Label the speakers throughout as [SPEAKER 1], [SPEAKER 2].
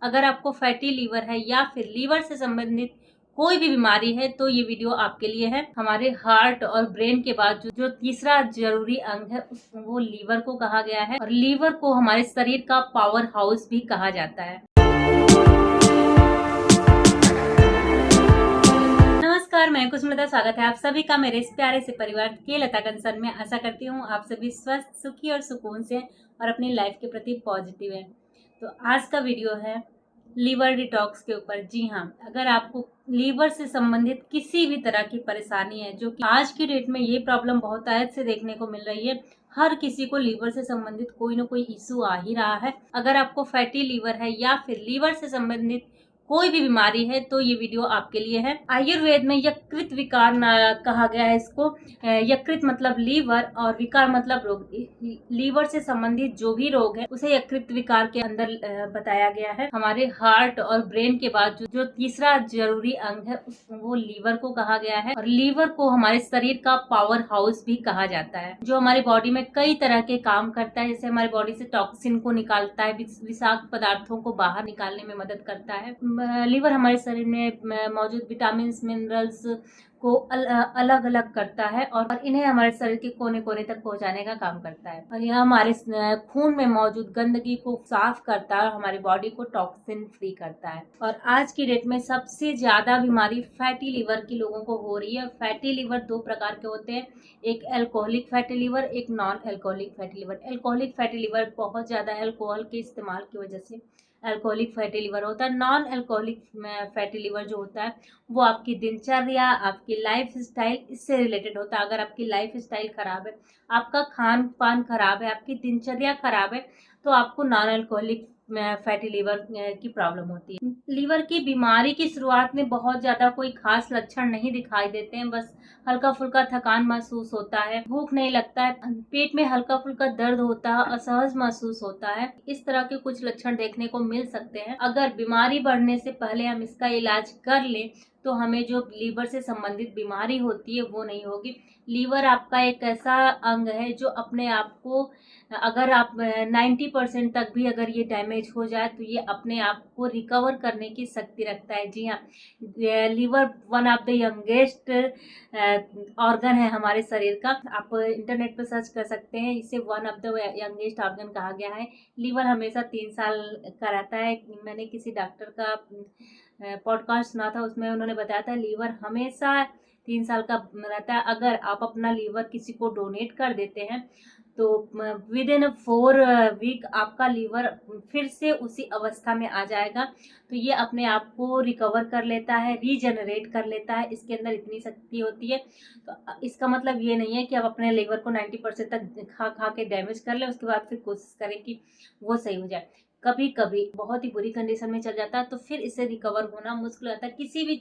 [SPEAKER 1] अगर आपको fatty liver है या फिर लीवर से संबंधित कोई भी बीमारी है तो ये वीडियो आपके लिए है। हमारे हार्ट और ब्रेन के बाद जो तीसरा जरूरी अंग है वो लीवर को कहा गया है और लीवर को हमारे शरीर का पावर हाउस भी कहा जाता है। नमस्कार, मैं कुसुमलता, स्वागत है आप सभी का मेरे इस प्यारे से परिवार के लता कंसर्न में। आशा करती हूँ आप सभी स्वस्थ, सुखी और सुकून से और अपनी लाइफ के प्रति पॉजिटिव है। तो आज का वीडियो है लीवर डिटॉक्स के ऊपर। जी हाँ, अगर आपको लीवर से संबंधित किसी भी तरह की परेशानी है, जो कि आज की डेट में ये प्रॉब्लम बहुत आयत से देखने को मिल रही है, हर किसी को लीवर से संबंधित कोई ना कोई इशू आ ही रहा है। अगर आपको फैटी लीवर है या फिर लीवर से संबंधित कोई भी बीमारी है तो ये वीडियो आपके लिए है। आयुर्वेद में यकृत विकार कहा गया है इसको। यकृत मतलब लीवर और विकार मतलब रोग। लीवर से संबंधित जो भी रोग है उसे यकृत विकार के अंदर बताया गया है। हमारे हार्ट और ब्रेन के बाद जो तीसरा जरूरी अंग है वो लीवर को कहा गया है और लीवर को हमारे शरीर का पावर हाउस भी कहा जाता है, जो हमारी बॉडी में कई तरह के काम करता है। जैसे हमारी बॉडी से टॉक्सिन को निकालता है, विषाक्त पदार्थों को बाहर निकालने में मदद करता है। लीवर हमारे शरीर में मौजूद विटामिन मिनरल्स को अलग अलग करता है और इन्हें हमारे शरीर के कोने कोने तक पहुंचाने का काम करता है। और यह हमारे खून में मौजूद गंदगी को साफ करता है और हमारी बॉडी को टॉक्सिन फ्री करता है। और आज की डेट में सबसे ज्यादा बीमारी फैटी लीवर की लोगों को हो रही है। फैटी लीवर दो प्रकार के होते हैं, एक अल्कोहलिक फैटी लीवर, एक non alcoholic fatty liver. Alcoholic fatty liver बहुत ज्यादा अल्कोहल के इस्तेमाल की वजह से अल्कोहलिक फैटी लीवर होता है। नॉन अल्कोहलिक फैटी लीवर जो होता है वो आपकी दिनचर्या, आपकी लाइफ स्टाइल, इससे रिलेटेड होता है। अगर आपकी लाइफ स्टाइल खराब है, आपका खान पान खराब है, आपकी दिनचर्या खराब है, तो आपको नॉन अल्कोहलिक फैटी लीवर की प्रॉब्लम होती है। लीवर की बीमारी की शुरुआत में बहुत ज्यादा कोई खास लक्षण नहीं दिखाई देते हैं, बस हल्का फुल्का थकान महसूस होता है, भूख नहीं लगता है, पेट में हल्का फुल्का दर्द होता है, असहज महसूस होता है। इस तरह के कुछ लक्षण देखने को मिल सकते हैं। अगर बीमारी बढ़ने से पहले हम इसका इलाज कर लें तो हमें जो लीवर से संबंधित बीमारी होती है वो नहीं होगी। लीवर आपका एक ऐसा अंग है जो अपने आप को, अगर आप 90% तक भी अगर ये डैमेज हो जाए तो ये अपने आप को रिकवर करने की शक्ति रखता है। जी हाँ, liver one of the youngest organ है हमारे शरीर का। आप इंटरनेट पर सर्च कर सकते हैं, इसे one of the youngest organ कहा गया है। लीवर हमेशा 3 साल का रहता है। मैंने किसी डॉक्टर का पॉडकास्ट सुना था, उसमें उन्होंने बताया था लीवर हमेशा 3 साल का रहता है। अगर आप अपना लीवर किसी को डोनेट कर देते हैं तो विद इन 4 वीक आपका लीवर फिर से उसी अवस्था में आ जाएगा। तो ये अपने आप को रिकवर कर लेता है, रीजनरेट कर लेता है, इसके अंदर इतनी शक्ति होती है। तो इसका मतलब ये नहीं है कि आप अपने लीवर को 90% तक खा खा के डैमेज कर लें, उसके बाद फिर कोशिश करें कि वो सही हो जाए। कभी कभी बहुत ही बुरी कंडीशन में चल जाता है तो फिर इससे रिकवर होना मुश्किल होता है। किसी भी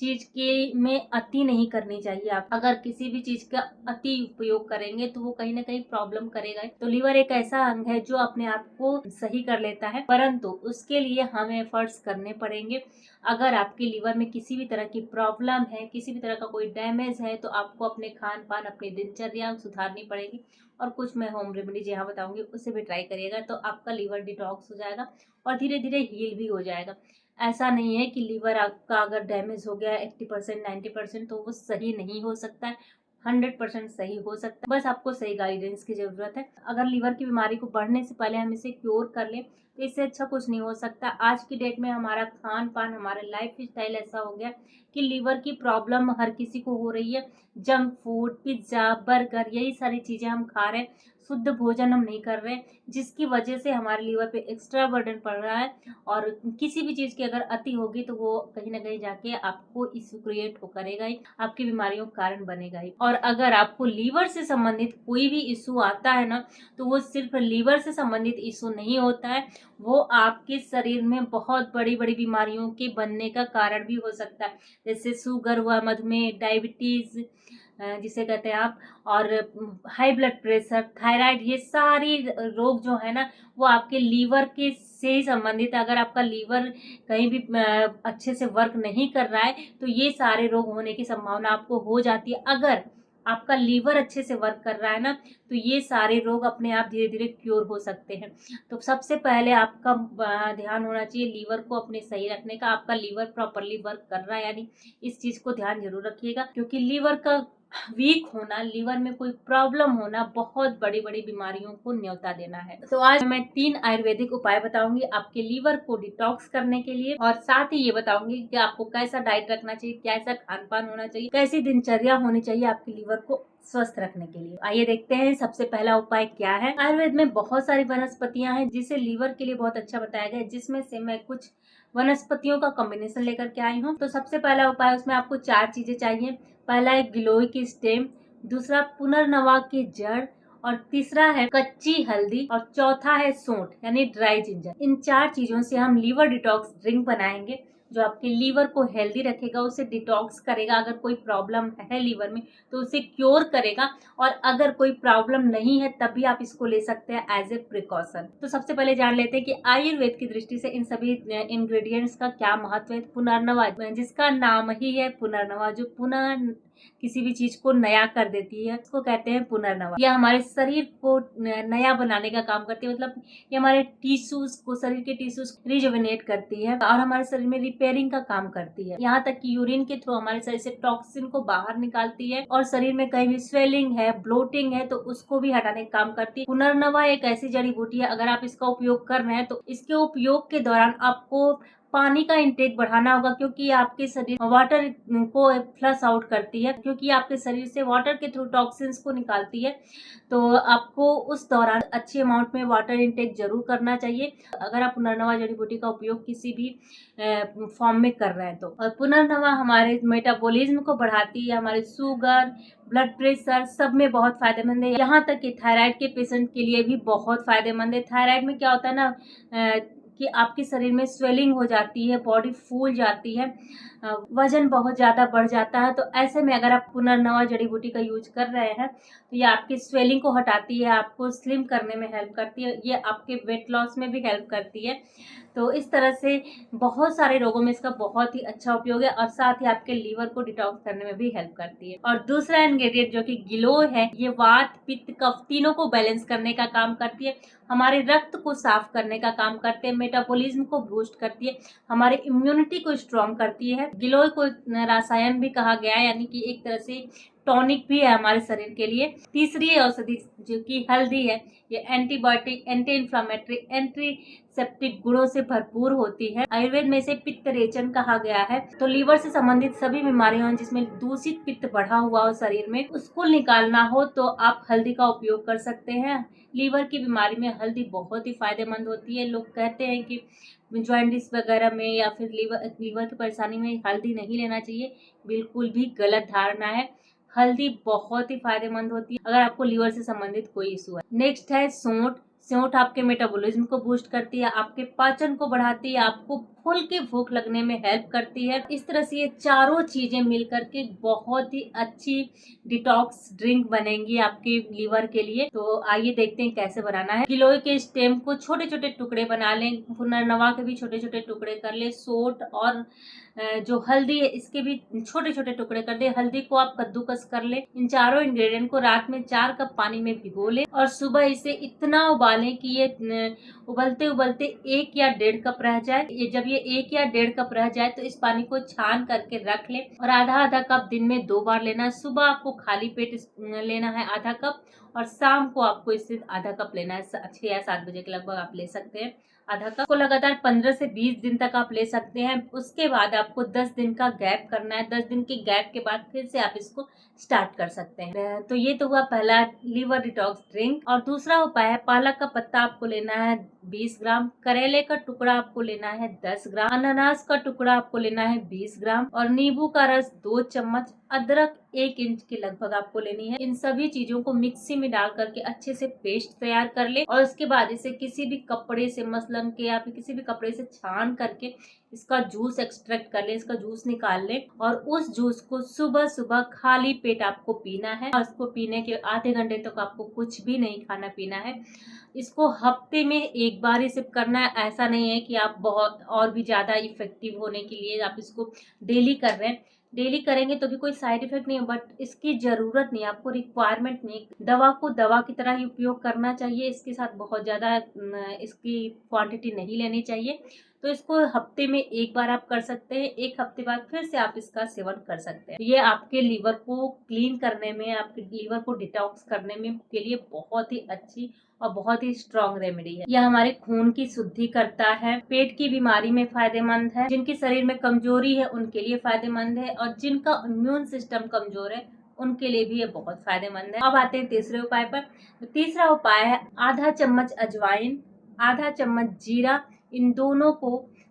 [SPEAKER 1] चीज के में अति नहीं करनी चाहिए। आप अगर किसी भी चीज का अति उपयोग करेंगे तो वो कहीं ना कहीं प्रॉब्लम करेगा। तो लीवर एक ऐसा अंग है जो अपने आप को सही कर लेता है, परंतु उसके लिए हमें एफर्ट्स करने पड़ेंगे। अगर आपके लीवर में किसी भी तरह की प्रॉब्लम है, किसी भी तरह का कोई डैमेज है, तो आपको अपने खान पान, अपनी दिनचर्या सुधारनी पड़ेगी। और कुछ मैं होम रेमेडीज यहाँ बताऊंगी, उसे भी ट्राई करिएगा तो आपका लीवर डिटॉक्स हो जाएगा और धीरे धीरे हील भी हो जाएगा। ऐसा नहीं है कि लीवर आपका अगर डैमेज हो गया 80% 90% तो वो सही नहीं हो सकता है, 100% सही हो सकता है। बस आपको सही गाइडेंस की जरूरत है। अगर लीवर की बीमारी को बढ़ने से पहले हम इसे क्योर कर लें तो इससे अच्छा कुछ नहीं हो सकता। आज की डेट में हमारा खान पान, हमारा लाइफ स्टाइल ऐसा हो गया कि लीवर की प्रॉब्लम हर किसी को हो रही है। जंक फूड, पिज्जा, बर्गर, यही सारी चीजें हम खा रहे हैं, शुद्ध भोजन हम नहीं कर रहे, जिसकी वजह से हमारे लीवर पे एक्स्ट्रा बर्डन पड़ रहा है। और किसी भी चीज की अगर अति होगी तो वो कहीं ना कहीं जाके आपको इशू क्रिएट हो करेगा ही, आपकी बीमारियों का कारण बनेगा ही। और अगर आपको लीवर से संबंधित कोई भी इशू आता है ना, तो वो सिर्फ लीवर से संबंधित इशू नहीं होता है, वो आपके शरीर में बहुत बड़ी बड़ी बीमारियों के बनने का कारण भी हो सकता है। जैसे शुगर हुआ, मधुमेह, डायबिटीज जिसे कहते हैं आप, और हाई ब्लड प्रेशर, थायराइड, ये सारी रोग जो है ना वो आपके लीवर के से ही संबंधित है। अगर आपका लीवर कहीं भी अच्छे से वर्क नहीं कर रहा है तो ये सारे रोग होने की संभावना आपको हो जाती है। अगर आपका लीवर अच्छे से वर्क कर रहा है ना, तो ये सारे रोग अपने आप धीरे धीरे क्योर हो सकते हैं। तो सबसे पहले आपका ध्यान होना चाहिए लीवर को अपने सही रखने का। आपका लीवर प्रॉपरली वर्क कर रहा है, यानी इस चीज को ध्यान जरूर रखिएगा, क्योंकि लीवर का वीक होना, लीवर में कोई प्रॉब्लम होना बहुत बड़ी बड़ी बीमारियों को न्योता देना है। तो आज मैं 3 आयुर्वेदिक उपाय बताऊंगी आपके लीवर को डिटॉक्स करने के लिए, और साथ ही ये बताऊंगी कि आपको कैसा डाइट रखना चाहिए, कैसा खान पान होना चाहिए, कैसी दिनचर्या होनी चाहिए आपके लीवर को स्वस्थ रखने के लिए। आइए देखते हैं सबसे पहला उपाय क्या है। आयुर्वेद में बहुत सारी वनस्पतियां हैं जिसे लीवर के लिए बहुत अच्छा बताया गया है, जिसमें से मैं कुछ वनस्पतियों का कॉम्बिनेशन लेकर के आई हूँ। तो सबसे पहला उपाय, उसमें आपको 4 चीजें चाहिए। पहला है गिलोय की स्टेम, दूसरा पुनर्नवा की जड़, और तीसरा है कच्ची हल्दी, और चौथा है सोंठ यानी ड्राई जिंजर। इन 4 चीजों से हम लीवर डिटॉक्स ड्रिंक बनाएंगे जो आपके लीवर को हेल्दी रखेगा, उसे डिटॉक्स करेगा। अगर कोई प्रॉब्लम है लीवर में तो उसे क्योर करेगा, और अगर कोई प्रॉब्लम नहीं है तब भी आप इसको ले सकते हैं एज ए प्रिकॉशन। तो सबसे पहले जान लेते हैं कि आयुर्वेद की दृष्टि से इन सभी इंग्रेडिएंट्स का क्या महत्व है। पुनर्नवा, जिसका नाम ही है पुनर्नवा, जो पुनः किसी भी चीज को नया कर देती है, उसको कहते हैं पुनर्नवा। यह हमारे शरीर को नया बनाने का काम करती है, मतलब ये हमारे टिश्यूज को, शरीर के टिश्यूज रिजुविनेट करती है और हमारे शरीर में रिपेयरिंग का काम करती है। यहाँ तक कि यूरिन के थ्रू हमारे शरीर से टॉक्सिन को बाहर निकालती है, और शरीर में कहीं भी स्वेलिंग है, ब्लोटिंग है, तो उसको भी हटाने का काम करती है। पुनर्नवा एक ऐसी जड़ी बूटी है, अगर आप इसका उपयोग कर रहे हैं तो इसके उपयोग के दौरान आपको पानी का इंटेक बढ़ाना होगा, क्योंकि आपके शरीर वाटर को फ्लश आउट करती है, क्योंकि आपके शरीर से वाटर के थ्रू टॉक्सिन्स को निकालती है। तो आपको उस दौरान अच्छे अमाउंट में वाटर इंटेक जरूर करना चाहिए अगर आप पुनर्नवा जड़ी बूटी का उपयोग किसी भी फॉर्म में कर रहे हैं तो। और पुनर्नवा हमारे मेटाबॉलिज्म को बढ़ाती है, हमारे शुगर, ब्लड प्रेशर सब में बहुत फायदेमंद है। यहाँ तक कि थायराइड के पेशेंट के लिए भी बहुत फायदेमंद है। थायराइड में क्या होता है ना, कि आपके शरीर में स्वेलिंग हो जाती है, बॉडी फूल जाती है, वजन बहुत ज़्यादा बढ़ जाता है। तो ऐसे में अगर आप पुनर्नवा जड़ी बूटी का यूज कर रहे हैं तो ये आपकी स्वेलिंग को हटाती है, आपको स्लिम करने में हेल्प करती है, ये आपके वेट लॉस में भी हेल्प करती है। तो इस तरह से बहुत सारे रोगों में इसका बहुत ही अच्छा उपयोग है, और साथ ही आपके लीवर को डिटॉक्स करने में भी हेल्प करती है। और दूसरा इंग्रेडिएंट जो कि गिलोय है, ये वात, पित्त, कफ तीनों को बैलेंस करने का काम करती है, हमारे रक्त को साफ करने का काम करते हैं, मेटाबॉलिज्म को बूस्ट करती है, हमारे इम्यूनिटी को स्ट्रॉन्ग करती है। गिलोय को रसायन भी कहा गया है, यानी कि एक तरह से टॉनिक भी है हमारे शरीर के लिए। तीसरी औषधि जो कि हल्दी है, ये एंटीबायोटिक, एंटी इन्फ्लामेटरी, एंटीसेप्टिक गुणों से भरपूर होती है। आयुर्वेद में इसे पित्त रेचन कहा गया है। तो लीवर से संबंधित सभी बीमारियों जिसमें दूषित पित्त बढ़ा हुआ हो शरीर में, उसको निकालना हो तो आप हल्दी का उपयोग कर सकते हैं। लीवर की बीमारी में हल्दी बहुत ही फायदेमंद होती है। लोग कहते हैं कि जॉइंटिस वगैरह में या फिर लीवर की परेशानी में हल्दी नहीं लेना चाहिए, बिल्कुल भी गलत धारणा है। हल्दी बहुत ही फायदेमंद होती है अगर आपको लीवर से संबंधित कोई इशू है। नेक्स्ट है सोंठ। सोंठ आपके मेटाबॉलिज्म को बूस्ट करती है, आपके पाचन को बढ़ाती है, आपको फुल की भूख लगने में हेल्प करती है। इस तरह से ये चारों चीजें मिलकर के बहुत ही अच्छी डिटॉक्स ड्रिंक बनेंगी आपके लीवर के लिए। तो आइए देखते हैं कैसे बनाना है। गिलोय के स्टेम को छोटे छोटे टुकड़े बना लें, पुनर्नवा के भी छोटे छोटे टुकड़े कर ले, सोंठ और जो हल्दी है इसके भी छोटे छोटे टुकड़े कर दे। हल्दी को आप कद्दूकस कर ले। इन चारों इंग्रेडिएंट को रात में 4 कप पानी में भिगो ले, और सुबह इसे इतना उबालें कि ये उबलते उबलते 1 या 1.5 कप रह जाए। जब ये 1 या 1.5 कप रह जाए तो इस पानी को छान करके रख ले, और आधा आधा कप दिन में 2 बार लेना है। सुबह आपको खाली पेट लेना है आधा कप, और शाम को आपको इससे आधा कप लेना है। 6 या 7 बजे के लगभग आप ले सकते हैं आधा कप को। लगातार 15 से 20 दिन तक आप ले सकते हैं। उसके बाद आपको 10 दिन का गैप करना है। 10 दिन के गैप के बाद फिर से आप इसको स्टार्ट कर सकते हैं। तो ये तो हुआ पहला लीवर डिटॉक्स ड्रिंक। और दूसरा उपाय है, पालक का पत्ता आपको लेना है 20 ग्राम, करेले का टुकड़ा आपको लेना है 10 ग्राम, अनानास का टुकड़ा आपको लेना है 20 ग्राम, और नींबू का रस 2 चम्मच, अदरक 1 इंच के लगभग आपको लेनी है। इन सभी चीजों को मिक्सी में डाल करके अच्छे से पेस्ट तैयार कर ले, और उसके बाद इसे किसी भी कपड़े से, मसलन के या फिर किसी भी कपड़े से छान करके इसका जूस एक्सट्रैक्ट कर ले, इसका जूस निकाल ले, और उस जूस को सुबह सुबह खाली पेट आपको पीना है। और इसको पीने के आधे घंटे तक आपको कुछ भी नहीं खाना पीना है। इसको हफ्ते में एक बार ही सिर्फ करना है। ऐसा नहीं है कि आप बहुत और भी ज़्यादा इफेक्टिव होने के लिए आप इसको डेली कर रहे हैं। डेली करेंगे तो भी कोई साइड इफेक्ट नहीं है, बट इसकी ज़रूरत नहीं है, आपको रिक्वायरमेंट नहीं है। दवा को दवा की तरह ही उपयोग करना चाहिए, इसके साथ बहुत ज़्यादा इसकी क्वांटिटी नहीं लेनी चाहिए। तो इसको हफ्ते में एक बार आप कर सकते हैं, एक हफ्ते बाद फिर से आप इसका सेवन कर सकते हैं। ये आपके लीवर को क्लीन करने में, आपके लीवर को डिटॉक्स करने में के लिए बहुत ही अच्छी और बहुत ही स्ट्रॉन्ग रेमेडी है। यह हमारे खून की शुद्धि करता है, पेट की बीमारी में फायदेमंद है, जिनके शरीर में कमजोरी है उनके लिए फायदेमंद है, और जिनका इम्यून सिस्टम कमजोर है उनके लिए भी ये बहुत फायदेमंद है। अब आते हैं तीसरे उपाय पर। तो तीसरा उपाय है आधा चम्मच अजवाइन, आधा चम्मच जीरा, इन दोनों को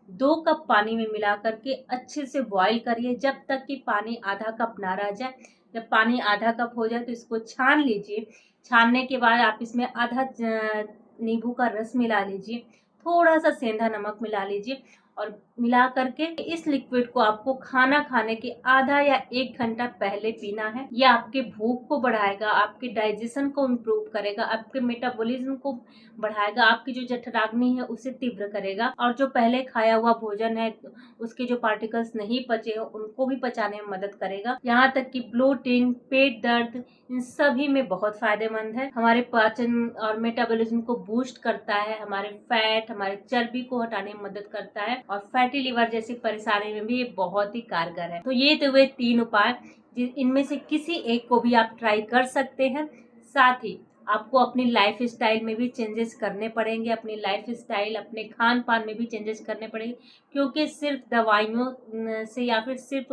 [SPEAKER 1] 2 कप पानी में मिला करके अच्छे से बॉईल करिए जब तक कि पानी आधा कप ना रह जाए। जब पानी आधा कप हो जाए तो इसको छान लीजिए। छानने के बाद आप इसमें आधा नींबू का रस मिला लीजिए, थोड़ा सा सेंधा नमक मिला लीजिए, और मिला करके इस लिक्विड को आपको खाना खाने के आधा या 1 घंटा पहले पीना है। यह आपके भूख को बढ़ाएगा, आपके डाइजेशन को इम्प्रूव करेगा, आपके मेटाबॉलिज्म को बढ़ाएगा, आपकी जो जठराग्नि है उसे तीव्र करेगा, और जो पहले खाया हुआ भोजन है उसके जो पार्टिकल्स नहीं पचे हैं उनको भी पचाने में मदद करेगा। यहाँ तक कि ब्लोटिंग, पेट दर्द, इन सभी में बहुत फायदेमंद है। हमारे पाचन और मेटाबॉलिज्म को बूस्ट करता है, हमारे फैट, हमारे चर्बी को हटाने में मदद करता है, और फैटी लिवर जैसी परेशानी में भी ये बहुत ही कारगर है। तो ये तो हुए 3 उपाय, इनमें से किसी एक को भी आप ट्राई कर सकते हैं। साथ ही आपको अपनी लाइफ स्टाइल में भी चेंजेस करने पड़ेंगे, अपनी लाइफ स्टाइल, अपने खान पान में भी चेंजेस करने पड़ेंगे, क्योंकि सिर्फ दवाइयों से या फिर सिर्फ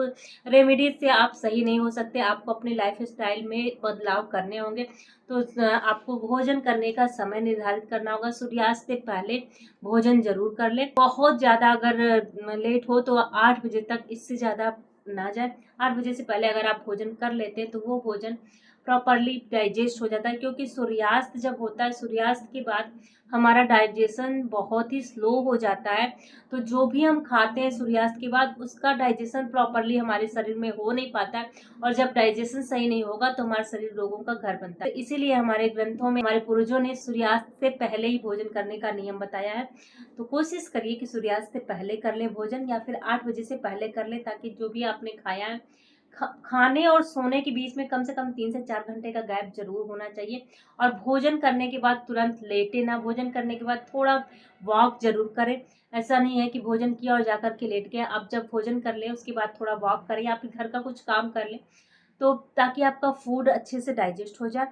[SPEAKER 1] रेमेडीज से आप सही नहीं हो सकते। आपको अपनी लाइफ स्टाइल में बदलाव करने होंगे। तो आपको भोजन करने का समय निर्धारित करना होगा। सूर्यास्त से पहले भोजन जरूर कर ले। बहुत ज़्यादा अगर लेट हो तो 8 बजे तक, इससे ज़्यादा ना जाए। 8 बजे से पहले अगर आप भोजन कर लेते हैं तो वो भोजन प्रॉपरली डाइजेस्ट हो जाता है, क्योंकि सूर्यास्त जब होता है, सूर्यास्त के बाद हमारा डाइजेशन बहुत ही स्लो हो जाता है। तो जो भी हम खाते हैं सूर्यास्त के बाद उसका डाइजेशन प्रॉपरली हमारे शरीर में हो नहीं पाता है, और जब डाइजेशन सही नहीं होगा तो हमारा शरीर रोगों का घर बनता है। तो इसीलिए हमारे ग्रंथों में हमारे पूर्वजों ने सूर्यास्त से पहले ही भोजन करने का नियम बताया है। तो कोशिश करिए कि सूर्यास्त से पहले कर ले भोजन, या फिर 8 बजे से पहले कर ले, ताकि जो भी आपने खाया है, खाने और सोने के बीच में कम से कम 3 से 4 घंटे का गैप जरूर होना चाहिए। और भोजन करने के बाद तुरंत लेटे ना, भोजन करने के बाद थोड़ा वॉक जरूर करें। ऐसा नहीं है कि भोजन किया और जाकर के लेट गया। आप जब भोजन कर ले उसके बाद थोड़ा वॉक करें, या फिर घर का कुछ काम कर ले, तो ताकि आपका फूड अच्छे से डाइजेस्ट हो जाए।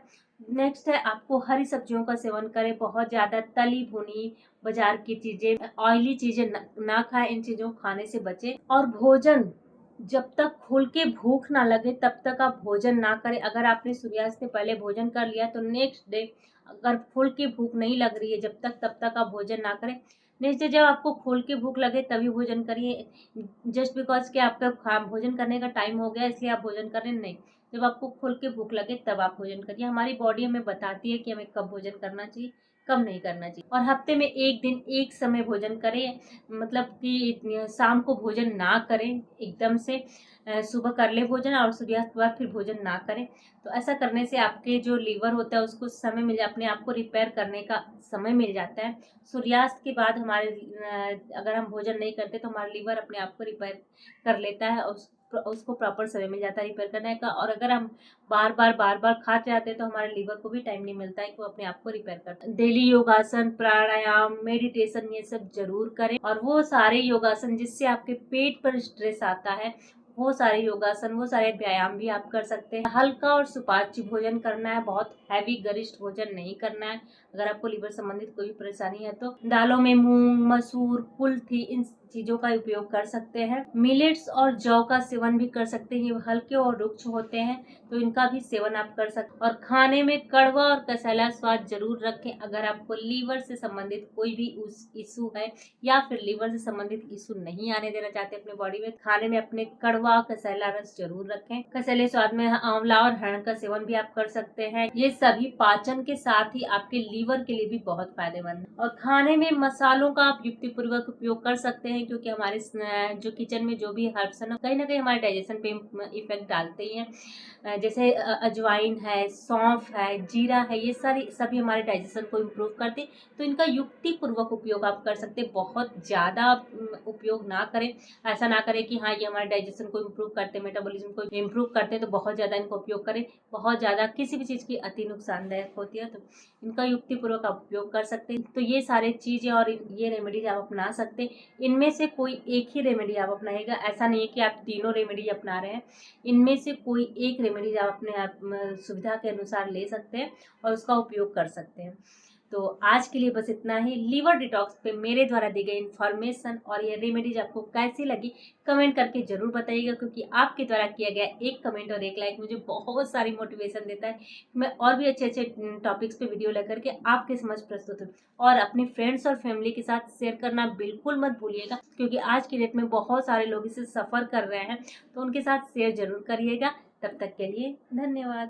[SPEAKER 1] नेक्स्ट है आपको हरी सब्जियों का सेवन करें। बहुत ज़्यादा तली भुनी बाजार की चीज़ें, ऑयली चीज़ें ना खाएं, इन चीज़ों को खाने से बचें। और भोजन जब तक खुल के भूख ना लगे तब तक आप भोजन ना करें। अगर आपने सूर्यास्त से पहले भोजन कर लिया तो नेक्स्ट डे अगर खुल के भूख नहीं लग रही है जब तक, तब तक आप भोजन ना करें। नेक्स्ट डे जब आपको खुल के भूख लगे तभी भोजन करिए। जस्ट बिकॉज कि आपका भोजन करने का टाइम हो गया इसलिए आप भोजन करें, नहीं। जब आपको खुल के भूख लगे तब आप भोजन करिए। हमारी बॉडी हमें बताती है कि हमें कब भोजन करना चाहिए, कब नहीं करना चाहिए। और हफ्ते में 1 दिन 1 समय भोजन करें, मतलब कि शाम को भोजन ना करें एकदम से। सुबह कर ले भोजन और सूर्यास्त के बाद फिर भोजन ना करें। तो ऐसा करने से आपके जो लीवर होता है उसको समय मिल अपने आप को रिपेयर करने का समय मिल जाता है। सूर्यास्त के बाद हमारे अगर हम भोजन नहीं करते तो हमारा लीवर अपने आप को रिपेयर कर लेता है, और उसको प्रॉपर समय मिल जाता है रिपेयर करने का। और अगर हम बार बार खाते जाते हैं तो हमारे लीवर को भी टाइम नहीं मिलता है कि वो अपने आप को रिपेयर कर। डेली योगासन, प्राणायाम, मेडिटेशन ये सब जरूर करें। और वो सारे योगासन जिससे आपके पेट पर स्ट्रेस आता है, वो सारे योगासन, वो सारे व्यायाम भी आप कर सकते हैं। हल्का और सुपाच्य भोजन करना है, बहुत हैवी गरिष्ठ भोजन नहीं करना है। अगर आपको लीवर संबंधित कोई परेशानी है तो दालों में मूंग, मसूर, कुल्थी, इन चीजों का उपयोग कर सकते हैं। मिलेट्स और जौ का सेवन भी कर सकते हैं। ये हल्के और रुक्ष होते हैं तो इनका भी सेवन आप कर सकते हैं। और खाने में कड़वा और कसैला स्वाद जरूर रखें। अगर आपको लीवर से संबंधित कोई भी इशू है या फिर लीवर से संबंधित इशू नहीं आने देना चाहते अपने बॉडी में, खाने में अपने कड़वा कसैला रस जरूर रखें। कसैले स्वाद में आंवला और हरण का सेवन भी आप कर सकते हैं। ये सभी पाचन के साथ ही आपके लीवर के लिए भी बहुत फायदेमंद है। और खाने में मसालों का आप युक्तिपूर्वक उपयोग कर सकते हैं, क्योंकि हमारे जो किचन में जो भी हर्ब्स है ना कहीं हमारे डाइजेशन पे इफेक्ट डालते ही हैं। जैसे अजवाइन है, सौंफ है, जीरा है, ये सभी हमारे डाइजेशन को इम्प्रूव करते हैं। तो इनका युक्तिपूर्वक उपयोग आप कर सकते हैं, बहुत ज़्यादा उपयोग ना करें। ऐसा ना करें कि हाँ ये हमारे डाइजेशन को इम्प्रूव करते हैं, मेटाबॉलिज्म को इम्प्रूव करते हैं, तो बहुत ज़्यादा इनका उपयोग करें। बहुत ज़्यादा किसी भी चीज़ की अति नुकसानदायक होती है, तो इनका युक्तिपूर्वक आप उपयोग कर सकते हैं। तो ये सारे चीज़ें और ये रेमेडीज आप अपना सकते हैं। इनमें से कोई एक ही रेमेडी आप अपनाएगा, ऐसा नहीं है कि आप तीनों रेमेडी अपना रहे हैं। इनमें से कोई एक रेमेडीज आप अपने सुविधा के अनुसार ले सकते हैं और उसका उपयोग कर सकते हैं। तो आज के लिए बस इतना ही। लीवर डिटॉक्स पे मेरे द्वारा दी गई इन्फॉर्मेशन और ये रेमेडीज आपको कैसी लगी कमेंट करके जरूर बताइएगा, क्योंकि आपके द्वारा किया गया एक कमेंट और एक लाइक मुझे बहुत सारी मोटिवेशन देता है। मैं और भी अच्छे अच्छे टॉपिक्स पे वीडियो लेकर के आपके समझ प्रस्तुत हूँ। और अपने फ्रेंड्स और फैमिली के साथ शेयर करना बिल्कुल मत भूलिएगा, क्योंकि आज की डेट में बहुत सारे लोग इसे सफ़र कर रहे हैं, तो उनके साथ शेयर जरूर करिएगा। तब तक के लिए धन्यवाद।